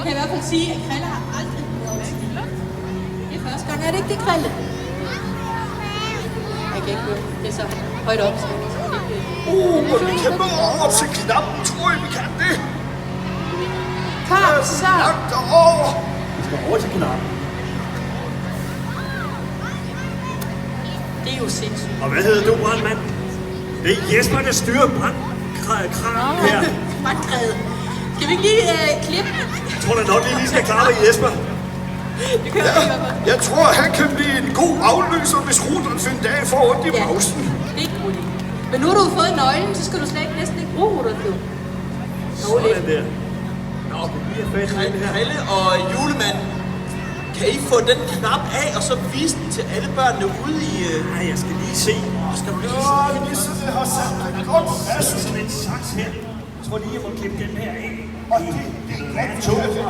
Jeg kan i hvert fald sige, at Krille har aldrig været til. Det er første gang, er det ikke det, Krille? Jeg kan ikke høre. Det er så højt op. Og vi kan nå over til knappen, tror I, vi kan det? Kom, så! Langt derover! Vi skal over til knappen. Det er jo sindssygt. Og hvad hedder du, brandmand? Det er Jesper, der styrer brandkranen her. Brandkræde. Skal vi ikke lige klippe? Jeg tror da nok, vi lige skal klare det, Jesper. Det kører vi i hvert fald. Jeg tror, han kan blive en god afløser, hvis Rudolf en dag får ondt i pausen. Det er ikke muligt. Men nu har du fået nøglen, så skal du slet næsten ikke bruge Rudolf nu. Sådan der. Nå, vi er fat i den her. Krille og julemanden, kan I få den knap af, og så vise den til alle børnene ude i... Nej, jeg skal lige se. Skal du lige Åh, nisserne har sat den godt fast. Sådan en saks her. Jeg tror lige, jeg må klippe den her af. Og det er godt.